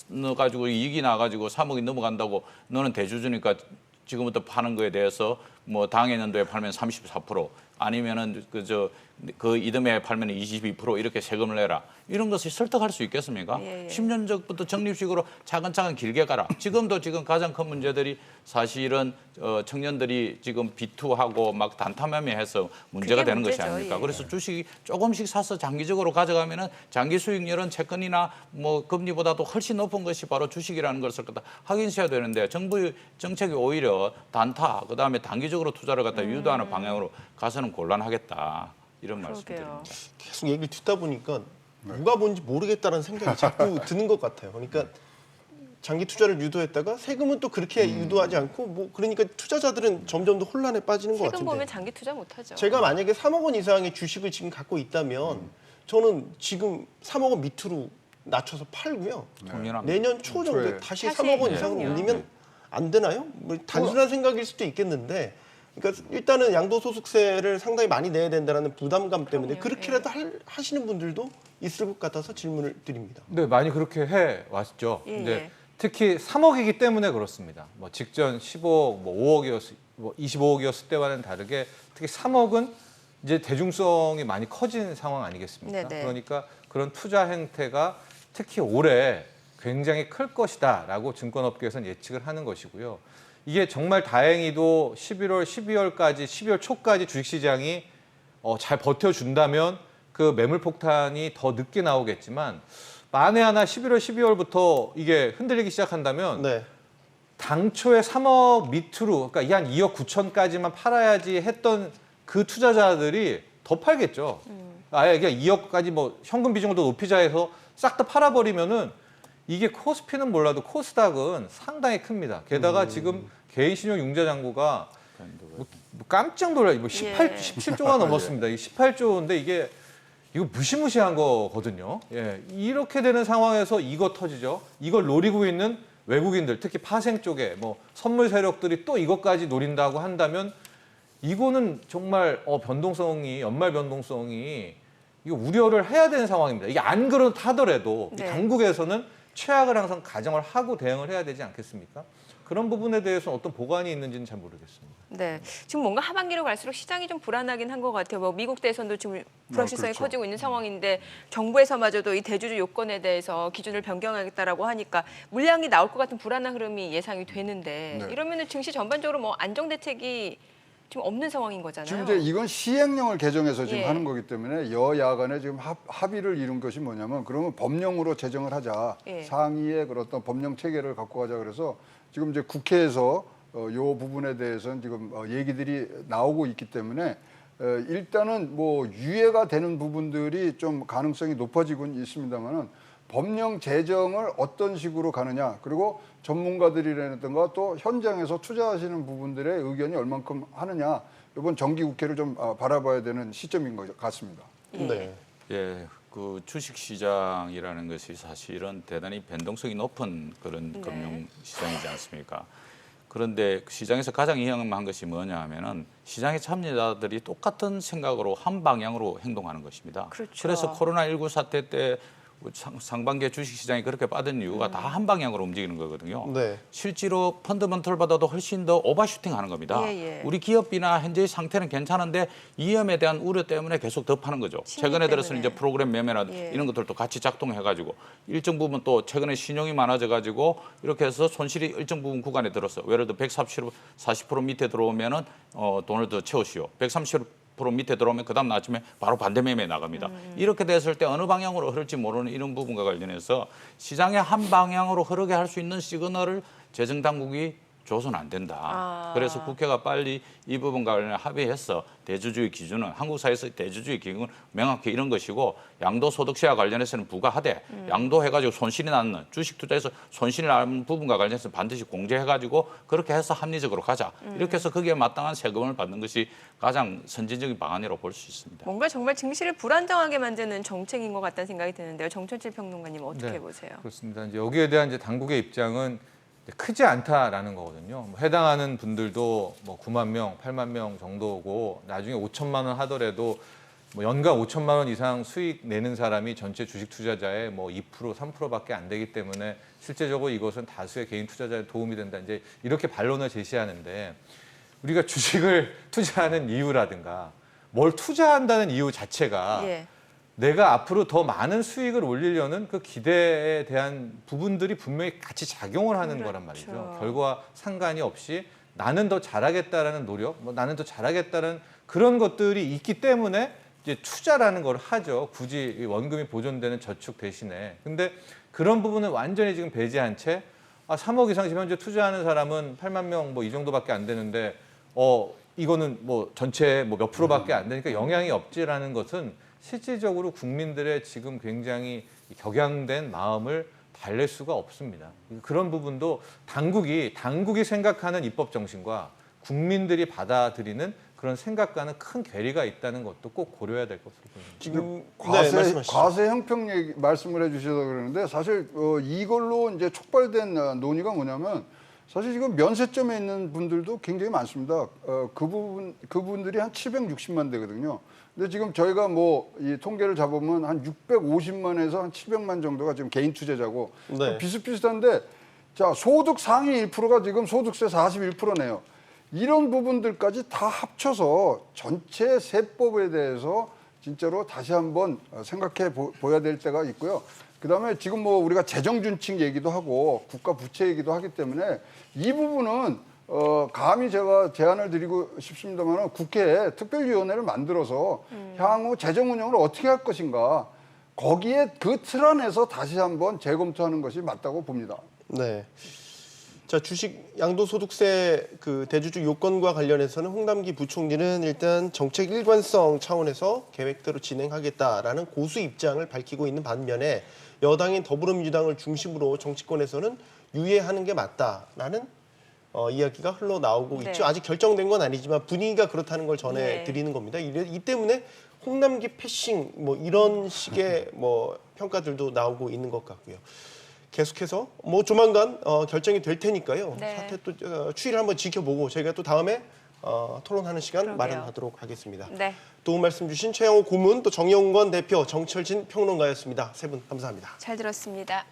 넣어가지고 이익이 나가지고 3억이 넘어간다고 너는 대주주니까 지금부터 파는 거에 대해서 뭐 당해 년도에 팔면 34% 아니면은 그 이듬해 팔면 22% 이렇게 세금을 내라. 이런 것을 설득할 수 있겠습니까? 예, 예. 10년 전부터 적립식으로 차근차근 길게 가라. 지금도 지금 가장 큰 문제들이 사실은 청년들이 지금 비투하고 막 단타 매매해서 문제가 그게 되는 것이 문제죠. 아닙니까? 예. 그래서 주식이 조금씩 사서 장기적으로 가져가면은 장기 수익률은 채권이나 뭐 금리보다도 훨씬 높은 것이 바로 주식이라는 것을 갖다 확인해야 되는데 정부의 정책이 오히려 단타 그다음에 단기적으로 투자를 갖다 유도하는 방향으로 가서는 곤란하겠다. 이런 그러게요. 말씀드립니다. 계속 얘기를 듣다 보니까 누가 뭔지 모르겠다는 생각이 자꾸 드는 것 같아요. 그러니까 장기 투자를 유도했다가 세금은 또 그렇게 유도하지 않고 뭐 그러니까 투자자들은 점점 더 혼란에 빠지는 것 세금 같은데. 보면 장기 투자 못하죠. 제가 만약에 3억 원 이상의 주식을 지금 갖고 있다면 저는 지금 3억 원 밑으로 낮춰서 팔고요. 당연합니다. 내년 초 정도에 초에. 다시 다시, 3억 원 이상으로 그럼요. 올리면 안 되나요? 뭐 단순한 생각일 수도 있겠는데 그러니까 일단은 양도소득세를 상당히 많이 내야 된다는 부담감 때문에 그럼요. 그렇게라도 하시는 분들도 있을 것 같아서 질문을 드립니다. 네, 많이 그렇게 해 왔죠. 예, 근데 예. 특히 3억이기 때문에 그렇습니다. 뭐 직전 15억, 뭐 5억이었, 뭐 25억이었을 때와는 다르게 특히 3억은 이제 대중성이 많이 커진 상황 아니겠습니까? 네네. 그러니까 그런 투자 행태가 특히 올해 굉장히 클 것이다라고 증권업계에서는 예측을 하는 것이고요. 이게 정말 다행히도 11월, 12월까지, 12월 초까지 주식시장이 잘 버텨준다면 그 매물 폭탄이 더 늦게 나오겠지만 만에 하나 11월, 12월부터 이게 흔들리기 시작한다면 네. 당초에 3억 밑으로 그러니까 한 2억 9천까지만 팔아야지 했던 그 투자자들이 더 팔겠죠. 아예 그냥 2억까지 뭐 현금 비중을 더 높이자 해서 싹 다 팔아버리면은 이게 코스피는 몰라도 코스닥은 상당히 큽니다. 게다가 지금 개인 신용 융자 잔고가 깜짝 놀라요. 뭐 17조가 넘었습니다. 이 18조인데 이거 무시무시한 거거든요. 예, 이렇게 되는 상황에서 이거 터지죠. 이걸 노리고 있는 외국인들, 특히 파생 쪽에 뭐 선물 세력들이 또 이것까지 노린다고 한다면 이거는 정말 변동성이 연말 변동성이 이거 우려를 해야 되는 상황입니다. 이게 안 그렇다더라도 네. 이 당국에서는 최악을 항상 가정을 하고 대응을 해야 되지 않겠습니까? 그런 부분에 대해서 어떤 보관이 있는지는 잘 모르겠습니다. 네, 지금 뭔가 하반기로 갈수록 시장이 좀 불안하긴 한 것 같아요. 뭐 미국 대선도 지금 불확실성이 그렇죠. 커지고 있는 상황인데 정부에서마저도 이 대주주 요건에 대해서 기준을 변경하겠다라고 하니까 물량이 나올 것 같은 불안한 흐름이 예상이 되는데 네. 이러면은 증시 전반적으로 뭐 안정 대책이 지금 없는 상황인 거잖아요. 지금 이제 이건 시행령을 개정해서 지금 예. 하는 거기 때문에 여야 간에 지금 합의를 이룬 것이 뭐냐면 그러면 법령으로 제정을 하자. 예. 상위의 그런 어떤 법령 체계를 갖고 가자 그래서 지금 이제 국회에서 요 부분에 대해서는 지금 얘기들이 나오고 있기 때문에 일단은 뭐 유예가 되는 부분들이 좀 가능성이 높아지곤 있습니다만은 법령 제정을 어떤 식으로 가느냐 그리고 전문가들이라든가 또 현장에서 투자하시는 부분들의 의견이 얼만큼 하느냐 이번 정기국회를 좀 바라봐야 되는 시점인 것 같습니다. 예. 네. 예, 그 주식 시장이라는 것이 사실은 대단히 변동성이 높은 그런 네. 금융 시장이지 않습니까? 그런데 그 시장에서 가장 위험한 것이 뭐냐 하면은 시장의 참여자들이 똑같은 생각으로 한 방향으로 행동하는 것입니다. 그렇죠. 그래서 코로나19 사태 때 상반기에 주식시장이 그렇게 빠진 이유가 다 한 방향으로 움직이는 거거든요. 네. 실제로 펀더먼털보다도 훨씬 더 오버슈팅하는 겁니다. 예, 예. 우리 기업이나 현재의 상태는 괜찮은데 위험에 대한 우려 때문에 계속 더 파는 거죠. 심리 최근에 들어서는 때문에. 이제 프로그램 매매나 예. 이런 것들도 같이 작동해가지고 일정 부분 또 최근에 신용이 많아져가지고 이렇게 해서 손실이 일정 부분 구간에 들어서 예를 들어 140% 밑에 들어오면은 돈을 더 채우시오. 130% 밑에 들어오면 그다음 아침에 바로 반대 매매에 나갑니다. 이렇게 됐을 때 어느 방향으로 흐를지 모르는 이런 부분과 관련해서 시장의 한 방향으로 흐르게 할 수 있는 시그널을 재정 당국이 줘서는 안 된다. 그래서 국회가 빨리 이 부분과 관련해 합의해서 대주주의 기준은 한국 사회에서 대주주의 기준은 명확히 이런 것이고 양도소득세와 관련해서는 부과하되 양도해가지고 손실이 나는 주식 투자에서 손실이 나는 부분과 관련해서 반드시 공제해가지고 그렇게 해서 합리적으로 가자. 이렇게 해서 거기에 마땅한 세금을 받는 것이 가장 선진적인 방안이라고 볼 수 있습니다. 뭔가 정말 증시를 불안정하게 만드는 정책인 것 같다는 생각이 드는데요. 정철칠 평론가님 어떻게 네, 보세요? 그렇습니다. 이제 여기에 대한 이제 당국의 입장은 크지 않다라는 거거든요. 뭐 해당하는 분들도 뭐 9만 명, 8만 명 정도고 나중에 5천만 원 하더라도 뭐 연간 5천만 원 이상 수익 내는 사람이 전체 주식 투자자의 뭐 2%, 3%밖에 안 되기 때문에 실제적으로 이것은 다수의 개인 투자자에 도움이 된다. 이제 이렇게 반론을 제시하는데 우리가 주식을 투자하는 이유라든가 뭘 투자한다는 이유 자체가 예. 내가 앞으로 더 많은 수익을 올리려는 그 기대에 대한 부분들이 분명히 같이 작용을 하는 거란 말이죠. 그렇죠. 결과와 상관이 없이 나는 더 잘하겠다라는 노력, 뭐 나는 더 잘하겠다는 그런 것들이 있기 때문에 이제 투자라는 걸 하죠. 굳이 이 원금이 보존되는 저축 대신에. 근데 그런 부분은 완전히 지금 배제한 채 3억 이상 지금 현재 투자하는 사람은 8만 명 뭐 이 정도밖에 안 되는데 이거는 뭐 전체 뭐 몇 프로밖에 안 되니까 영향이 없지라는 것은 실질적으로 국민들의 지금 굉장히 격양된 마음을 달랠 수가 없습니다. 그런 부분도 당국이 생각하는 입법 정신과 국민들이 받아들이는 그런 생각과는 큰 괴리가 있다는 것도 꼭 고려해야 될 것으로 보입니다. 지금 말씀하시죠. 과세 형평 말씀을 해주셔서 그러는데 사실 이걸로 이제 촉발된 논의가 뭐냐면 사실 지금 면세점에 있는 분들도 굉장히 많습니다. 그분들이 한 760만 대거든요. 근데 지금 저희가 뭐 이 통계를 잡으면 한 650만에서 한 700만 정도가 지금 개인 투자자고 네. 비슷비슷한데 자 소득 상위 1%가 지금 소득세 41%네요. 이런 부분들까지 다 합쳐서 전체 세법에 대해서 진짜로 다시 한번 생각해 보야 될 때가 있고요. 그다음에 지금 뭐 우리가 재정준칙 얘기도 하고 국가 부채 얘기도 하기 때문에 이 부분은 감히 제가 제안을 드리고 싶습니다만 국회에 특별위원회를 만들어서 향후 재정 운영을 어떻게 할 것인가 거기에 그 틀 안에서 다시 한번 재검토하는 것이 맞다고 봅니다. 네. 자, 주식 양도소득세 그 대주주 요건과 관련해서는 홍남기 부총리는 일단 정책 일관성 차원에서 계획대로 진행하겠다라는 고수 입장을 밝히고 있는 반면에 여당인 더불어민주당을 중심으로 정치권에서는 유예하는 게 맞다라는 이야기가 흘러나오고 네. 있죠. 아직 결정된 건 아니지만 분위기가 그렇다는 걸 전해드리는 겁니다. 이 때문에 홍남기 패싱 뭐 이런 식의 뭐 평가들도 나오고 있는 것 같고요. 계속해서 뭐 조만간 결정이 될 테니까요. 네. 사태 또 추이를 한번 지켜보고 저희가 또 다음에 토론하는 시간 그러게요. 마련하도록 하겠습니다. 네. 도움 말씀 주신 최영호 고문 또 정영권 대표 정철진 평론가였습니다. 세 분 감사합니다. 잘 들었습니다.